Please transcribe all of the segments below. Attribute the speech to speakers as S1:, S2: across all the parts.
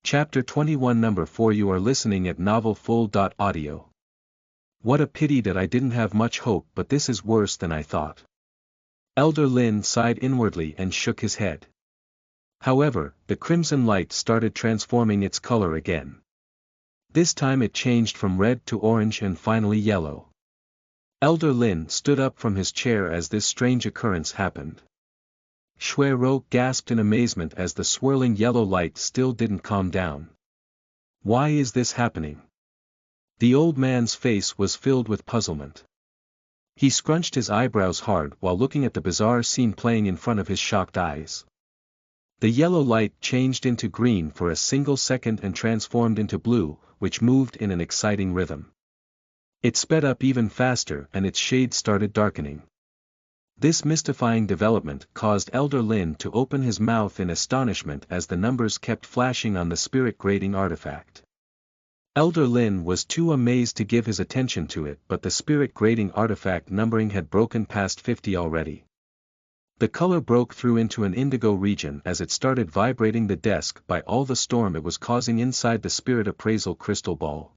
S1: Chapter 21 Number 4 You are listening at Novel Full. Audio. What a pity that I didn't have much hope, but this is worse than I thought. Elder Lin sighed inwardly and shook his head. However, the crimson light started transforming its color again. This time it changed from red to orange and finally yellow. Elder Lin stood up from his chair as this strange occurrence happened. Shui-Ro gasped in amazement as the swirling yellow light still didn't calm down. Why is this happening? The old man's face was filled with puzzlement. He scrunched his eyebrows hard while looking at the bizarre scene playing in front of his shocked eyes. The yellow light changed into green for a single second and transformed into blue, which moved in an exciting rhythm. It sped up even faster and its shade started darkening. This mystifying development caused Elder Lin to open his mouth in astonishment as the numbers kept flashing on the spirit grading artifact. Elder Lin was too amazed to give his attention to it, but the spirit grading artifact numbering had broken past 50 already. The color broke through into an indigo region as it started vibrating the desk by all the storm it was causing inside the spirit appraisal crystal ball.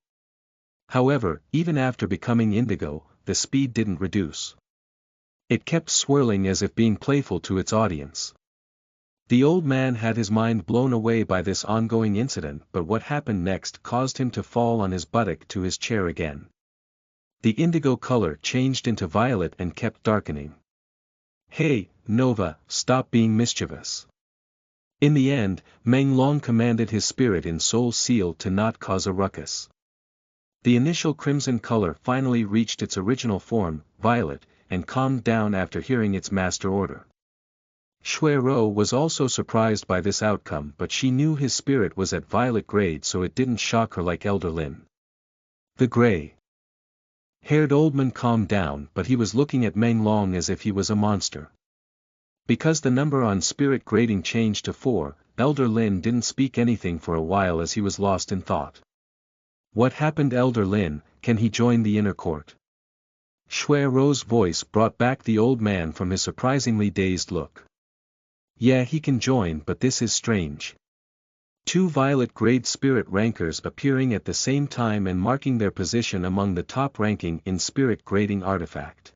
S1: However, even after becoming indigo, the speed didn't reduce. It kept swirling as if being playful to its audience. The old man had his mind blown away by this ongoing incident, but what happened next caused him to fall on his buttock to his chair again. The indigo color changed into violet and kept darkening. Hey, Nova, stop being mischievous. In the end, Meng Long commanded his spirit in Soul Seal to not cause a ruckus. The initial crimson color finally reached its original form, violet, and calmed down after hearing its master order. Shui-Ro was also surprised by this outcome, but she knew his spirit was at violet grade, so it didn't shock her like Elder Lin. The gray-haired old man calmed down, but he was looking at Meng Long as if he was a monster. Because the number on spirit grading changed to 4, Elder Lin didn't speak anything for a while as he was lost in thought. What happened, Elder Lin? Can he join the inner court? Shui-Ro's voice brought back the old man from his surprisingly dazed look. Yeah, he can join, but this is strange. 2 violet grade spirit rankers appearing at the same time and marking their position among the top ranking in spirit grading artifact.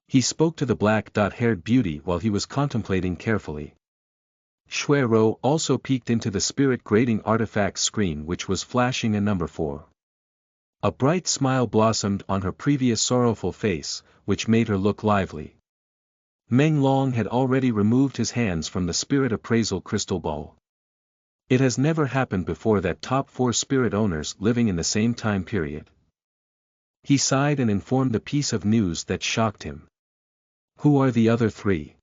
S1: He spoke to the black-haired beauty while he was contemplating carefully. Shui-Ro also peeked into the spirit grading artifact screen, which was flashing a number 4. A bright smile blossomed on her previous sorrowful face, which made her look lively. Meng Long had already removed his hands from the spirit appraisal crystal ball. It has never happened before that top 4 spirit owners living in the same time period. He sighed and informed the piece of news that shocked him. Who are the other 3?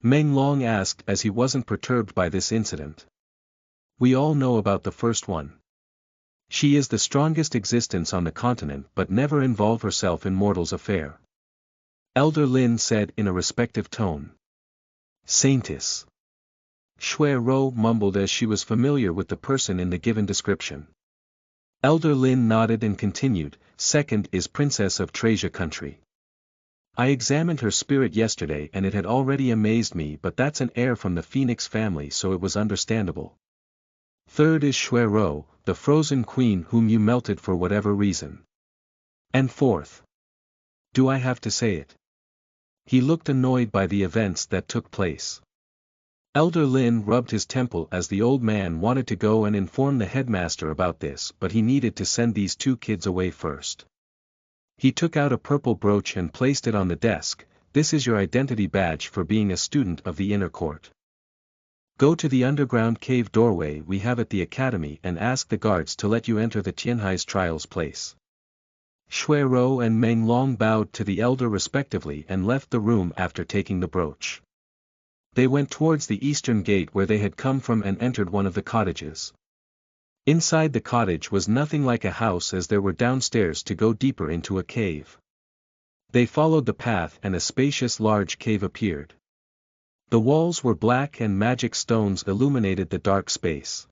S1: Meng Long asked as he wasn't perturbed by this incident. We all know about the first one. She is the strongest existence on the continent but never involve herself in mortals' affair. Elder Lin said in a respectful tone. Saintess. Shui-Ro mumbled as she was familiar with the person in the given description. Elder Lin nodded and continued, second is Princess of Treasure Country. I examined her spirit yesterday and it had already amazed me, but that's an heir from the Phoenix family, so it was understandable. Third is Shui-Ro, the frozen queen whom you melted for whatever reason. And fourth. Do I have to say it? He looked annoyed by the events that took place. Elder Lin rubbed his temple as the old man wanted to go and inform the headmaster about this, but he needed to send these 2 kids away first. He took out a purple brooch and placed it on the desk. This is your identity badge for being a student of the inner court. Go to the underground cave doorway we have at the academy and ask the guards to let you enter the Tianhai's trials place. Shui-Ro and Meng Long bowed to the elder respectively and left the room after taking the brooch. They went towards the eastern gate where they had come from and entered one of the cottages. Inside the cottage was nothing like a house, as there were downstairs to go deeper into a cave. They followed the path and a spacious large cave appeared. The walls were black and magic stones illuminated the dark space.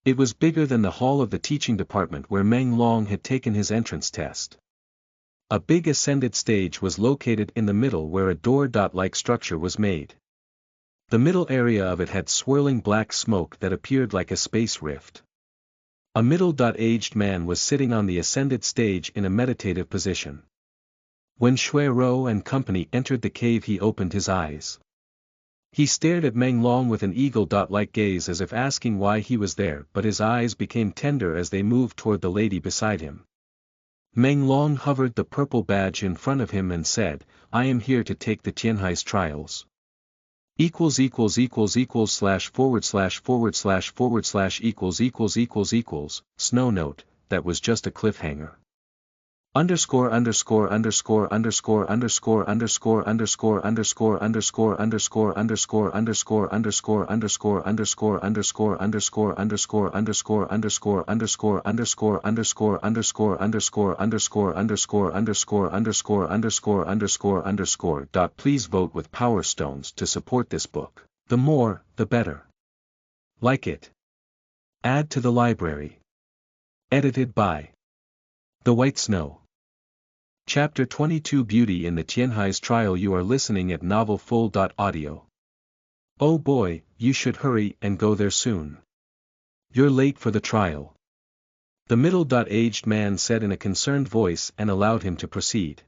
S1: It was bigger than the hall of the teaching department where Meng Long had taken his entrance test. A big ascended stage was located in the middle where a door-like structure was made. The middle area of it had swirling black smoke that appeared like a space rift. A middle-aged man was sitting on the ascended stage in a meditative position. When Shui Rou and company entered the cave, he opened his eyes. He stared at Meng Long with an eagle-like gaze as if asking why he was there, but his eyes became tender as they moved toward the lady beside him. Meng Long hovered the purple badge in front of him and said, "I am here to take the Tianhai's trials. == == Snow note, that was just a cliffhanger. ______________________ Please vote with Power Stones to support this book. The more, the better. Like it. Add to the library. Edited by The White Snow. Chapter 22 Beauty in the Tianhai's Trial. You are listening at novelfull.audio. Oh boy, you should hurry and go there soon. You're late for the trial. The middle-aged man said in a concerned voice and allowed him to proceed.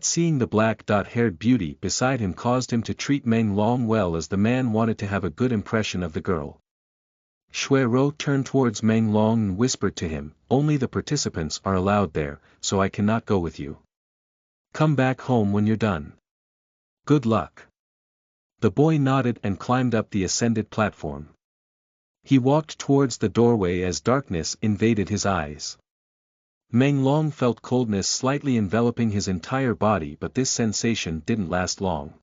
S1: Seeing the black-haired beauty beside him caused him to treat Meng Long well, as the man wanted to have a good impression of the girl. Shui Rou turned towards Meng Long and whispered to him, "Only the participants are allowed there, so I cannot go with you. Come back home when you're done. Good luck." The boy nodded and climbed up the ascended platform. He walked towards the doorway as darkness invaded his eyes. Meng Long felt coldness slightly enveloping his entire body, but this sensation didn't last long.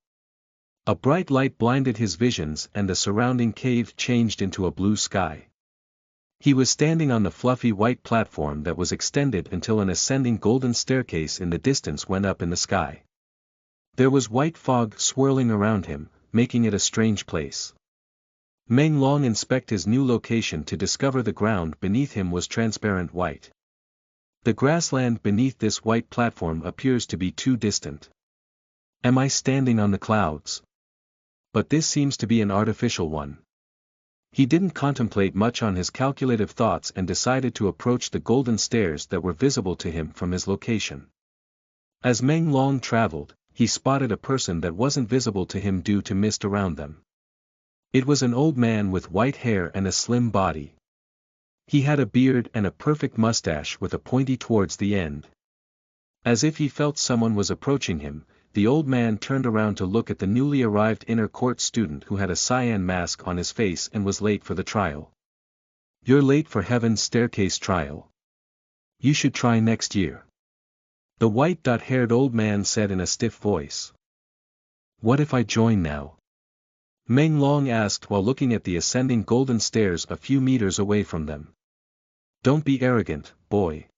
S1: A bright light blinded his visions and the surrounding cave changed into a blue sky. He was standing on the fluffy white platform that was extended until an ascending golden staircase in the distance went up in the sky. There was white fog swirling around him, making it a strange place. Meng Long inspected his new location to discover the ground beneath him was transparent white. The grassland beneath this white platform appears to be too distant. Am I standing on the clouds? But this seems to be an artificial one. He didn't contemplate much on his calculative thoughts and decided to approach the golden stairs that were visible to him from his location. As Meng Long traveled, he spotted a person that wasn't visible to him due to mist around them. It was an old man with white hair and a slim body. He had a beard and a perfect mustache with a pointy towards the end. As if he felt someone was approaching him, the old man turned around to look at the newly arrived inner court student who had a cyan mask on his face and was late for the trial. "You're late for Heaven's Staircase trial. You should try next year," the white-haired old man said in a stiff voice. "What if I join now?" Meng Long asked while looking at the ascending golden stairs a few meters away from them. "Don't be arrogant, boy.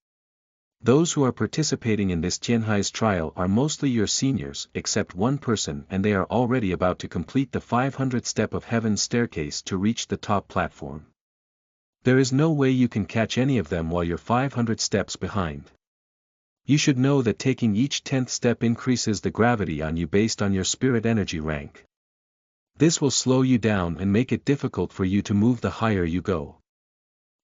S1: Those who are participating in this Tianhai's trial are mostly your seniors, except one person, and they are already about to complete the 500th step of Heaven's Staircase to reach the top platform. There is no way you can catch any of them while you're 500 steps behind. You should know that taking each 10th step increases the gravity on you based on your spirit energy rank. This will slow you down and make it difficult for you to move the higher you go.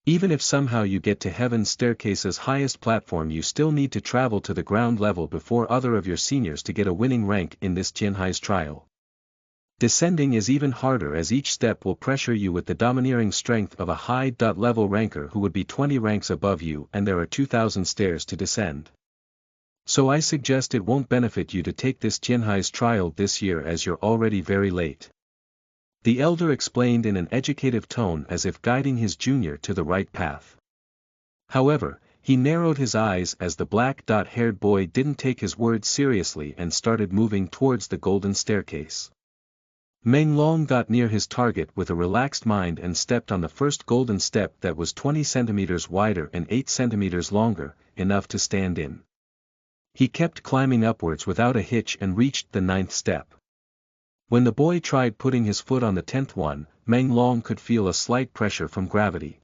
S1: Even if somehow you get to Heaven's Staircase's highest platform, you still need to travel to the ground level before other of your seniors to get a winning rank in this Tianhai's trial. Descending is even harder, as each step will pressure you with the domineering strength of a high-level ranker who would be 20 ranks above you, and there are 2,000 stairs to descend. So I suggest it won't benefit you to take this Tianhai's trial this year, as you're already very late," the elder explained in an educative tone, as if guiding his junior to the right path. However, he narrowed his eyes as the black-haired boy didn't take his words seriously and started moving towards the golden staircase. Meng Long got near his target with a relaxed mind and stepped on the first golden step that was 20 centimeters wider and 8 centimeters longer, enough to stand in. He kept climbing upwards without a hitch and reached the 9th step. When the boy tried putting his foot on the 10th one, Meng Long could feel a slight pressure from gravity.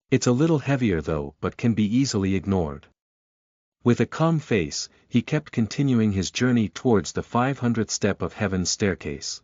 S1: It's a little heavier though, but can be easily ignored. With a calm face, he kept continuing his journey towards the 500th step of Heaven's Staircase.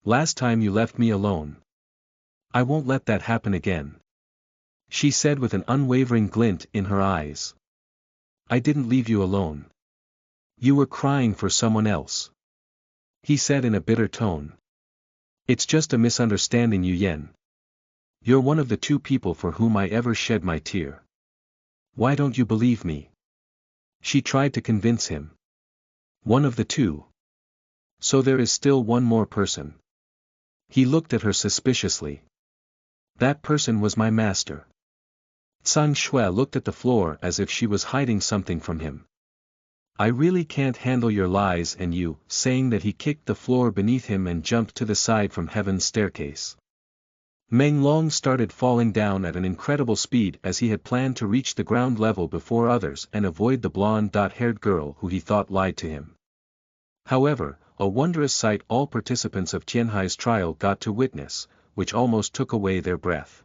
S1: Last time you left me alone. I won't let that happen again. She said with an unwavering glint in her eyes. I didn't leave you alone. You were crying for someone else. He said in a bitter tone. It's just a misunderstanding, Yu Yen. You're one of the two people for whom I ever shed my tear. Why don't you believe me? She tried to convince him. One of the two. So there is still one more person. He looked at her suspiciously. That person was my master. Tsang Shui looked at the floor as if she was hiding something from him. I really can't handle your lies, and you, saying that he kicked the floor beneath him and jumped to the side from heaven's staircase. Meng Long started falling down at an incredible speed as he had planned to reach the ground level before others and avoid the blonde-haired girl who he thought lied to him. However, a wondrous sight all participants of Tianhai's trial got to witness, which almost took away their breath.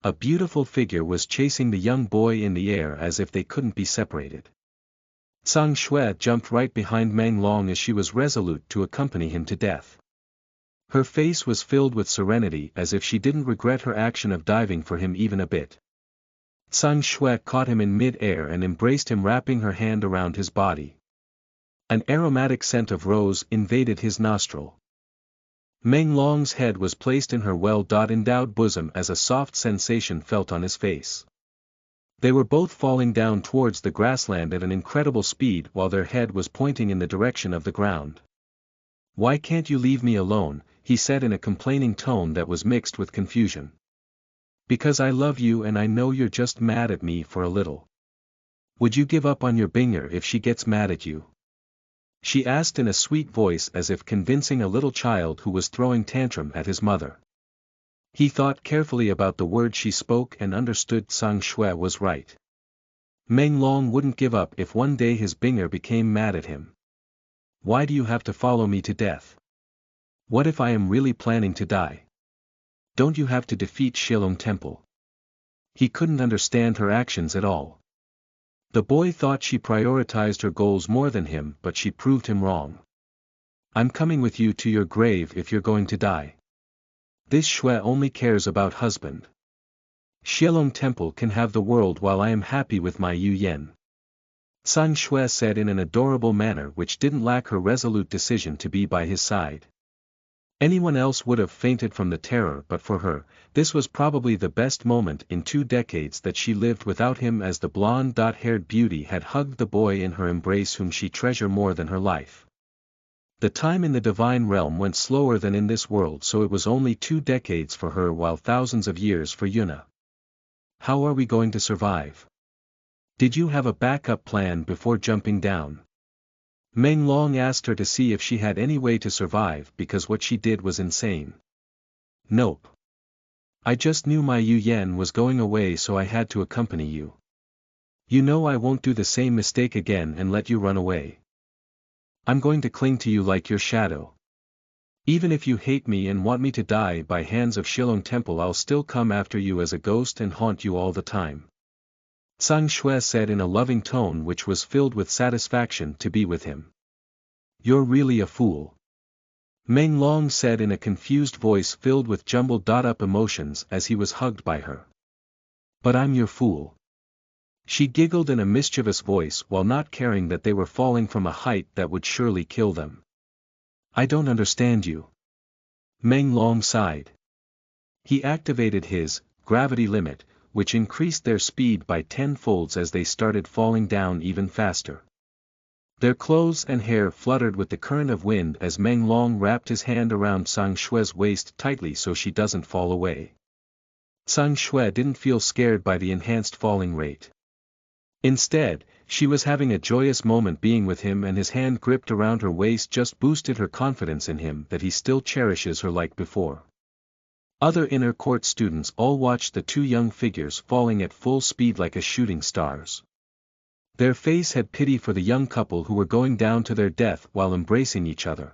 S1: A beautiful figure was chasing the young boy in the air as if they couldn't be separated. Tsang Shui jumped right behind Meng Long as she was resolute to accompany him to death. Her face was filled with serenity as if she didn't regret her action of diving for him even a bit. Tsang Shui caught him in mid-air and embraced him, wrapping her hand around his body. An aromatic scent of rose invaded his nostril. Meng Long's head was placed in her well-endowed bosom as a soft sensation felt on his face. They were both falling down towards the grassland at an incredible speed while their head was pointing in the direction of the ground. Why can't you leave me alone? He said in a complaining tone that was mixed with confusion. Because I love you and I know you're just mad at me for a little. Would you give up on your Binger if she gets mad at you? She asked in a sweet voice as if convincing a little child who was throwing tantrum at his mother. He thought carefully about the words she spoke and understood Tsang Shui was right. Meng Long wouldn't give up if one day his Binger became mad at him. Why do you have to follow me to death? What if I am really planning to die? Don't you have to defeat Shilong Temple? He couldn't understand her actions at all. The boy thought she prioritized her goals more than him, but she proved him wrong. I'm coming with you to your grave if you're going to die. This Shui only cares about husband. Shilong Temple can have the world while I am happy with my Yu Yen. Tsang Shui said in an adorable manner which didn't lack her resolute decision to be by his side. Anyone else would have fainted from the terror, but for her, this was probably the best moment in 2 decades that she lived without him, as the blonde-haired beauty had hugged the boy in her embrace whom she treasured more than her life. The time in the divine realm went slower than in this world, so it was only 2 decades for her while thousands of years for Yuna. How are we going to survive? Did you have a backup plan before jumping down? Meng Long asked her to see if she had any way to survive, because what she did was insane. Nope. I just knew my Yu Yen was going away, so I had to accompany you. You know I won't do the same mistake again and let you run away. I'm going to cling to you like your shadow. Even if you hate me and want me to die by hands of Shilong Temple, I'll still come after you as a ghost and haunt you all the time. Tsang Shui said in a loving tone which was filled with satisfaction to be with him. You're really a fool. Meng Long said in a confused voice filled with jumbled-up emotions as he was hugged by her. But I'm your fool. She giggled in a mischievous voice while not caring that they were falling from a height that would surely kill them. I don't understand you. Meng Long sighed. He activated his gravity limit, which increased their speed by 10-folds as they started falling down even faster. Their clothes and hair fluttered with the current of wind as Meng Long wrapped his hand around Tsang Shui's waist tightly so she doesn't fall away. Tsang Shui didn't feel scared by the enhanced falling rate. Instead, she was having a joyous moment being with him, and his hand gripped around her waist just boosted her confidence in him that he still cherishes her like before. Other inner court students all watched the two young figures falling at full speed like a shooting stars. Their face had pity for the young couple who were going down to their death while embracing each other.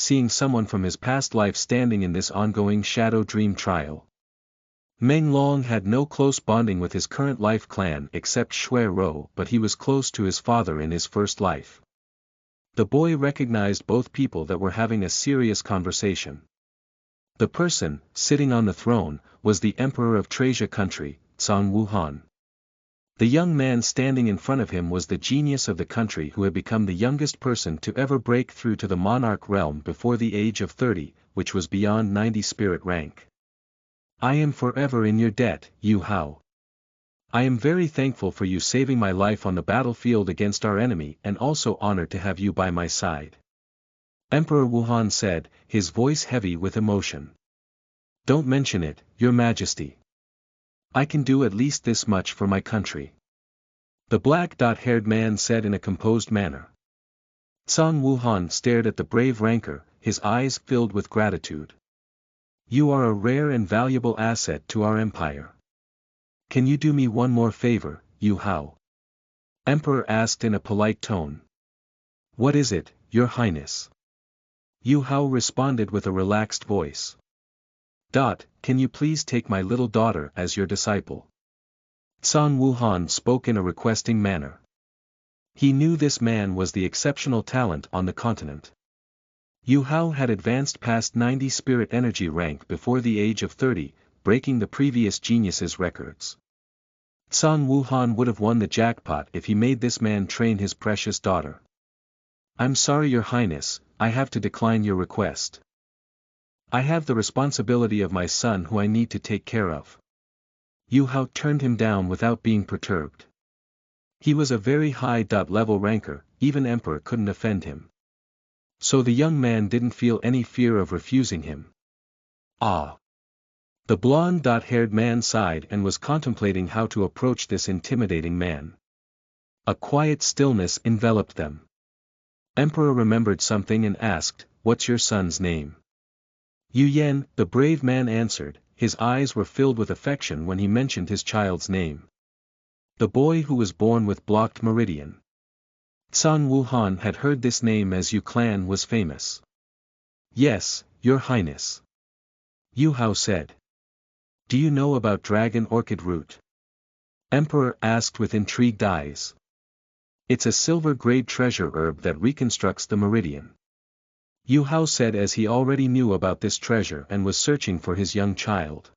S1: seeing someone from his past life standing in this ongoing shadow dream trial. Meng Long had no close bonding with his current life clan except Shui Rou, but he was close to his father in his first life. The boy recognized both people that were having a serious conversation. The person, sitting on the throne, was the emperor of Trasia country, Zhang Wuhan. The young man standing in front of him was the genius of the country who had become the youngest person to ever break through to the monarch realm before the age of 30, which was beyond 90 spirit rank. I am forever in your debt, Yu Hao. I am very thankful for you saving my life on the battlefield against our enemy and also honored to have you by my side. Emperor Wuhan said, his voice heavy with emotion. Don't mention it, Your Majesty. I can do at least this much for my country. The black-haired man said in a composed manner. Zhang Wuhan stared at the brave ranker, his eyes filled with gratitude. You are a rare and valuable asset to our empire. Can you do me one more favor, Yu Hao? Emperor asked in a polite tone. What is it, Your Highness? Yu Hao responded with a relaxed voice. Can you please take my little daughter as your disciple? Zhang Wuhan spoke in a requesting manner. He knew this man was the exceptional talent on the continent. Yu Hao had advanced past 90 spirit energy rank before the age of 30, breaking the previous genius's records. Zhang Wuhan would have won the jackpot if he made this man train his precious daughter. I'm sorry, Your Highness, I have to decline your request. I have the responsibility of my son who I need to take care of. Yu Hao turned him down without being perturbed. He was a very high-level ranker, even Emperor couldn't offend him. So the young man didn't feel any fear of refusing him. Ah! The blonde-haired man sighed and was contemplating how to approach this intimidating man. A quiet stillness enveloped them. Emperor remembered something and asked, What's your son's name? Yu Yan, the brave man answered, his eyes were filled with affection when he mentioned his child's name. The boy who was born with blocked meridian. Zhang Wuhan had heard this name as Yu clan was famous. Yes, Your Highness. Yu Hao said. Do you know about dragon orchid root? Emperor asked with intrigued eyes. It's a silver-grade treasure herb that reconstructs the meridian. Yu Hao said as he already knew about this treasure and was searching for his young child.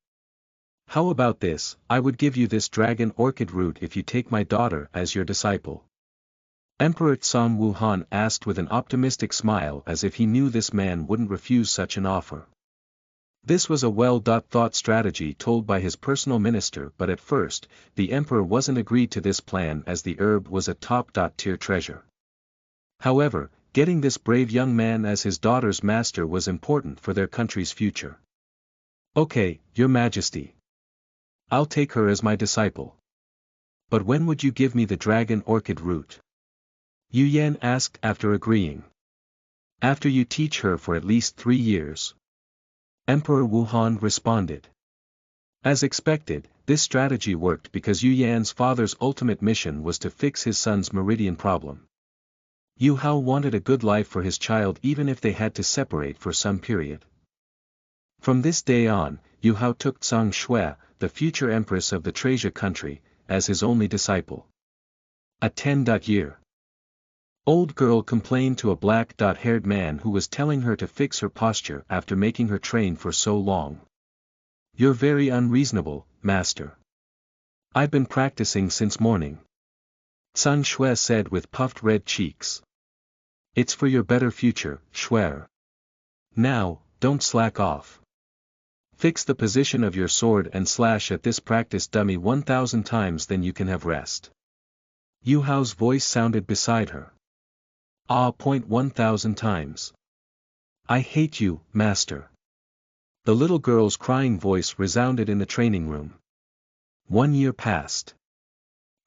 S1: How about this, I would give you this dragon orchid root if you take my daughter as your disciple. Emperor Zhang Wuhan asked with an optimistic smile as if he knew this man wouldn't refuse such an offer. This was a well-thought strategy told by his personal minister, but at first, the emperor wasn't agreed to this plan as the herb was a top-tier treasure. However, getting this brave young man as his daughter's master was important for their country's future. Okay, Your Majesty. I'll take her as my disciple. But when would you give me the dragon orchid root? Yu Yan asked after agreeing. After you teach her for at least 3 years. Emperor Wuhan responded. As expected, this strategy worked because Yu Yan's father's ultimate mission was to fix his son's meridian problem. Yu Hao wanted a good life for his child even if they had to separate for some period. From this day on, Yu Hao took Zhang Shui, the future empress of the Trasia country, as his only disciple. A 10-year old girl complained to a black-haired man who was telling her to fix her posture after making her train for so long. You're very unreasonable, master. I've been practicing since morning. Zhang Shui said with puffed red cheeks. It's for your better future, Shui. Now, don't slack off. Fix the position of your sword and slash at this practice dummy 1,000 times, then you can have rest. Yu Hao's voice sounded beside her. 1,000 times. I hate you, master. The little girl's crying voice resounded in the training room. 1 year passed.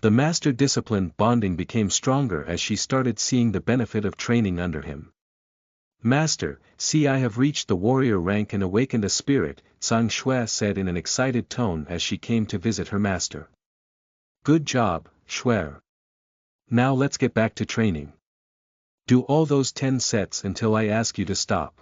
S1: The master-discipline bonding became stronger as she started seeing the benefit of training under him. Master, see, I have reached the warrior rank and awakened a spirit, Zhang Shui said in an excited tone as she came to visit her master. Good job, Shui. Now let's get back to training. Do all those 10 sets until I ask you to stop.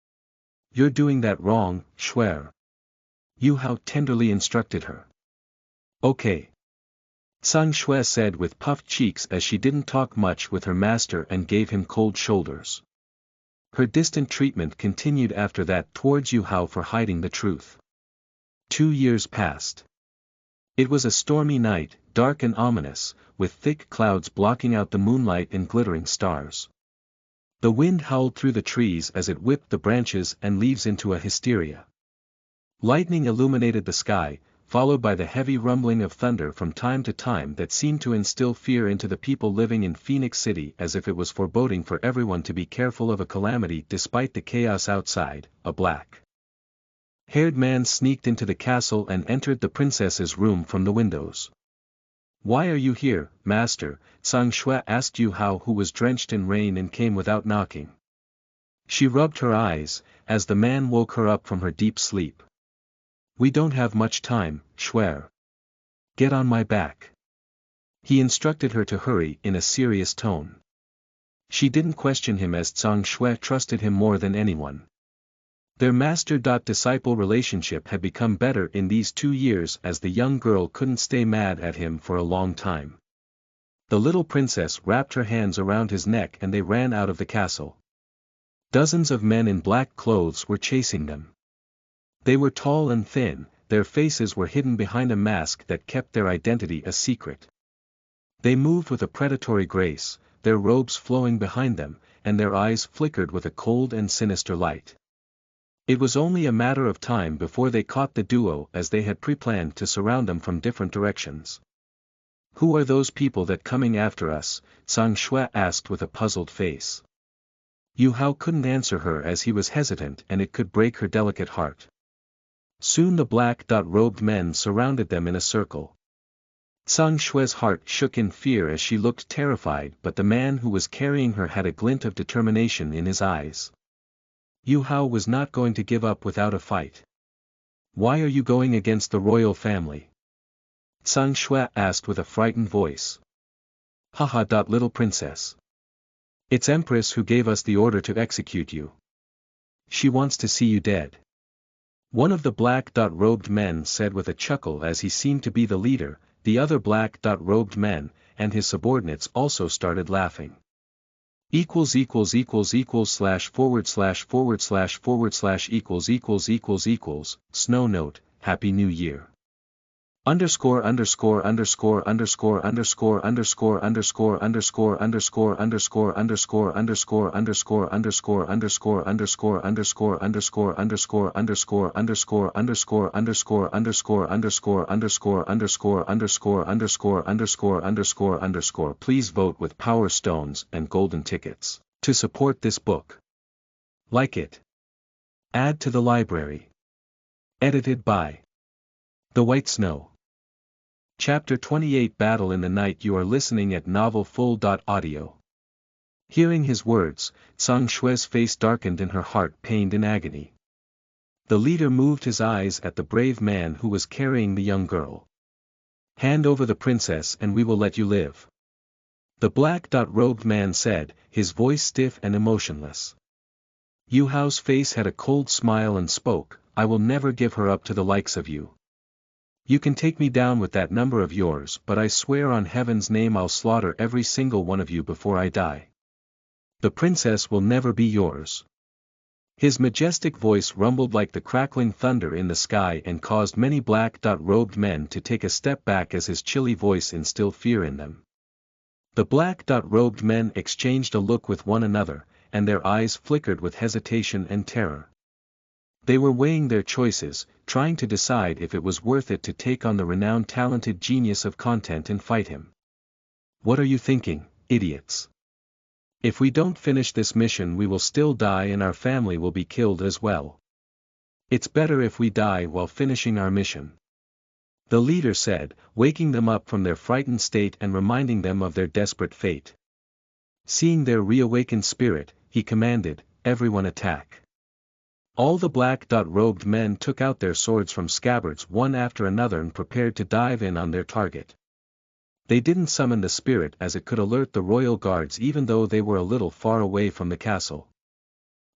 S1: You're doing that wrong, Schwer. Yu Hao tenderly instructed her. Okay. Sang Shui said with puffed cheeks as she didn't talk much with her master and gave him cold shoulders. Her distant treatment continued after that towards Yu Hao for hiding the truth. 2 years passed. It was a stormy night, dark and ominous, with thick clouds blocking out the moonlight and glittering stars. The wind howled through the trees as it whipped the branches and leaves into a hysteria. Lightning illuminated the sky, followed by the heavy rumbling of thunder from time to time that seemed to instill fear into the people living in Phoenix City as if it was foreboding for everyone to be careful of a calamity despite the chaos outside. A black-haired man sneaked into the castle and entered the princess's room from the windows. "Why are you here, master?" Sang Shui asked Yu Hao, who was drenched in rain and came without knocking. She rubbed her eyes, as the man woke her up from her deep sleep. "We don't have much time, Schwer. Get on my back." He instructed her to hurry in a serious tone. She didn't question him as Zhang Shui trusted him more than anyone. Their master-disciple relationship had become better in these 2 years as the young girl couldn't stay mad at him for a long time. The little princess wrapped her hands around his neck and they ran out of the castle. Dozens of men in black clothes were chasing them. They were tall and thin, their faces were hidden behind a mask that kept their identity a secret. They moved with a predatory grace, their robes flowing behind them, and their eyes flickered with a cold and sinister light. It was only a matter of time before they caught the duo as they had pre-planned to surround them from different directions. "Who are those people that coming after us?" Sang Shui asked with a puzzled face. Yu Hao couldn't answer her as he was hesitant and it could break her delicate heart. Soon the black-robed men surrounded them in a circle. Sang Shui's heart shook in fear as she looked terrified, but the man who was carrying her had a glint of determination in his eyes. Yu Hao was not going to give up without a fight. "Why are you going against the royal family?" Sang Shui asked with a frightened voice. "Haha, little princess. It's Empress who gave us the order to execute you. She wants to see you dead." One of the black-robed men said with a chuckle as he seemed to be the leader. The other black-robed men, and his subordinates also started laughing. == == Snow note, Happy New Year. ______________________ Please vote with Power Stones and Golden Tickets to support this book. Like it. Add to the library. Edited by The White Snow. Chapter 28 Battle in the Night. You are listening at novelfull.audio. Hearing his words, Sang Shui's face darkened and her heart pained in agony. The leader moved his eyes at the brave man who was carrying the young girl. "Hand over the princess and we will let you live." The black-robed man said, his voice stiff and emotionless. Yu Hao's face had a cold smile and spoke, "I will never give her up to the likes of you. You can take me down with that number of yours, but I swear on heaven's name I'll slaughter every single one of you before I die. The princess will never be yours." His majestic voice rumbled like the crackling thunder in the sky and caused many black-robed men to take a step back as his chilly voice instilled fear in them. The black-robed men exchanged a look with one another, and their eyes flickered with hesitation and terror. They were weighing their choices, trying to decide if it was worth it to take on the renowned talented genius of content and fight him. "What are you thinking, idiots? If we don't finish this mission we will still die and our family will be killed as well. It's better if we die while finishing our mission," the leader said, waking them up from their frightened state and reminding them of their desperate fate. Seeing their reawakened spirit, he commanded, "Everyone attack." All the black-robed men took out their swords from scabbards one after another and prepared to dive in on their target. They didn't summon the spirit as it could alert the royal guards even though they were a little far away from the castle.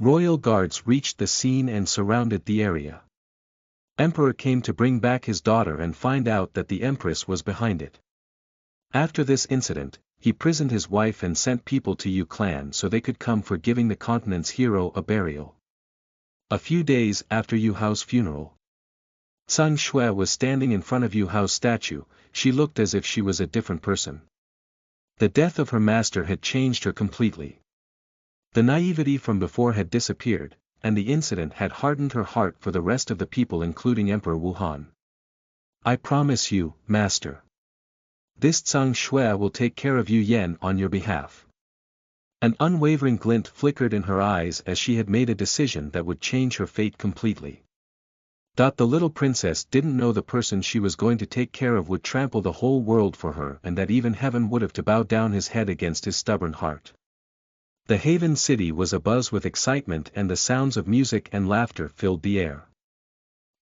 S1: Royal guards reached the scene and surrounded the area. Emperor came to bring back his daughter and find out that the Empress was behind it. After this incident, he prisoned his wife and sent people to Yu clan so they could come for giving the continent's hero a burial. A few days after Yu Hao's funeral, Sun Shui was standing in front of Yu Hao's statue. She looked as if she was a different person. The death of her master had changed her completely. The naivety from before had disappeared, and the incident had hardened her heart for the rest of the people including Emperor Wuhan. I promise you, master. This Tsang Shui will take care of Yu Yan on your behalf. An unwavering glint flickered in her eyes as she had made a decision that would change her fate completely. The little princess didn't know the person she was going to take care of would trample the whole world for her and that even heaven would have to bow down his head against his stubborn heart. The Haven city was abuzz with excitement and the sounds of music and laughter filled the air.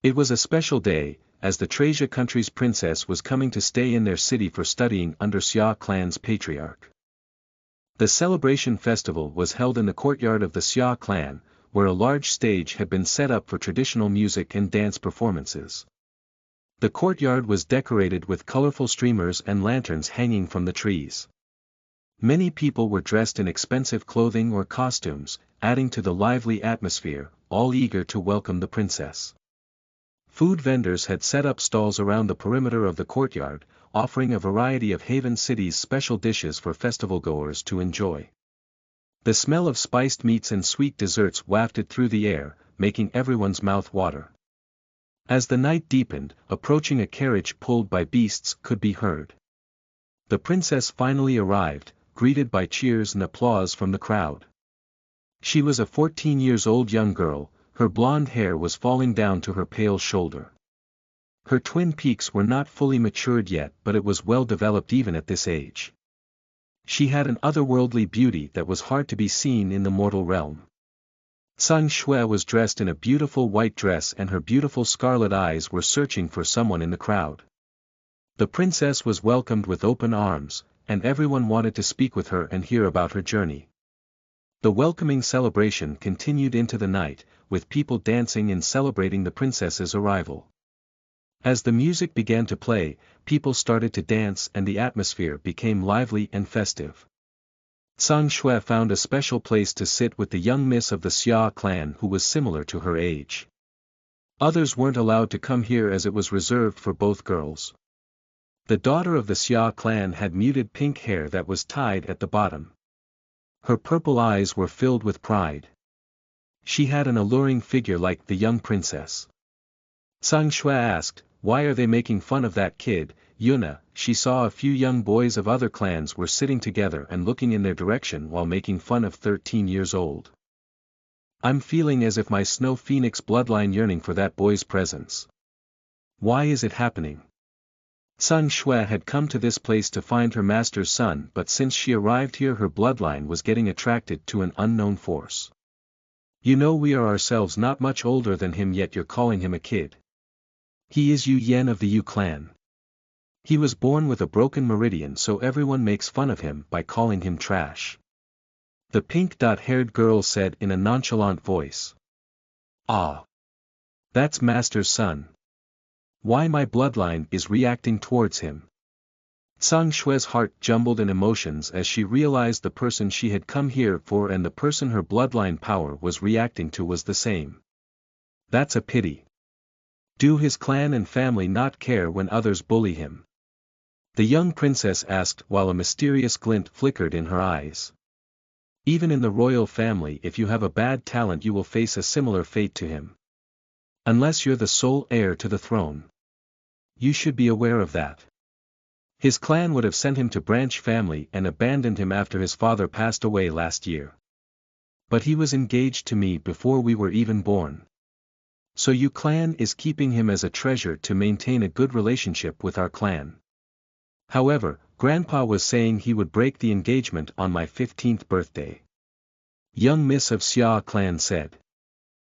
S1: It was a special day, as the Trasia country's princess was coming to stay in their city for studying under Xia clan's patriarch. The celebration festival was held in the courtyard of the Xia clan, where a large stage had been set up for traditional music and dance performances. The courtyard was decorated with colorful streamers and lanterns hanging from the trees. Many people were dressed in expensive clothing or costumes, adding to the lively atmosphere, all eager to welcome the princess. Food vendors had set up stalls around the perimeter of the courtyard, offering a variety of Haven City's special dishes for festival-goers to enjoy. The smell of spiced meats and sweet desserts wafted through the air, making everyone's mouth water. As the night deepened, approaching a carriage pulled by beasts could be heard. The princess finally arrived, greeted by cheers and applause from the crowd. She was a 14-year-old young girl, her blonde hair was falling down to her pale shoulder. Her twin peaks were not fully matured yet, but it was well developed even at this age. She had an otherworldly beauty that was hard to be seen in the mortal realm. Sun Shui was dressed in a beautiful white dress and her beautiful scarlet eyes were searching for someone in the crowd. The princess was welcomed with open arms, and everyone wanted to speak with her and hear about her journey. The welcoming celebration continued into the night, with people dancing and celebrating the princess's arrival. As the music began to play, people started to dance and the atmosphere became lively and festive. Sang Shui found a special place to sit with the young miss of the Xia clan who was similar to her age. Others weren't allowed to come here as it was reserved for both girls. The daughter of the Xia clan had muted pink hair that was tied at the bottom. Her purple eyes were filled with pride. She had an alluring figure like the young princess. Sang Shui asked, "Why are they making fun of that kid, Yuna?" She saw a few young boys of other clans were sitting together and looking in their direction while making fun of 13 years old. I'm feeling as if my Snow Phoenix bloodline yearning for that boy's presence. Why is it happening? Sang Shui had come to this place to find her master's son, but since she arrived here her bloodline was getting attracted to an unknown force. You know, we are ourselves not much older than him, yet you're calling him a kid. He is Yu Yan of the Yu clan. He was born with a broken meridian, so everyone makes fun of him by calling him trash. The pink-haired girl said in a nonchalant voice. Ah. That's master's son. Why my bloodline is reacting towards him. Sang Shui's heart jumbled in emotions as she realized the person she had come here for and the person her bloodline power was reacting to was the same. That's a pity. Do his clan and family not care when others bully him? The young princess asked while a mysterious glint flickered in her eyes. Even in the royal family, if you have a bad talent you will face a similar fate to him. Unless you're the sole heir to the throne. You should be aware of that. His clan would have sent him to branch family and abandoned him after his father passed away last year. But he was engaged to me before we were even born. So Yu clan is keeping him as a treasure to maintain a good relationship with our clan. However, Grandpa was saying he would break the engagement on my 15th birthday. Young Miss of Xia clan said.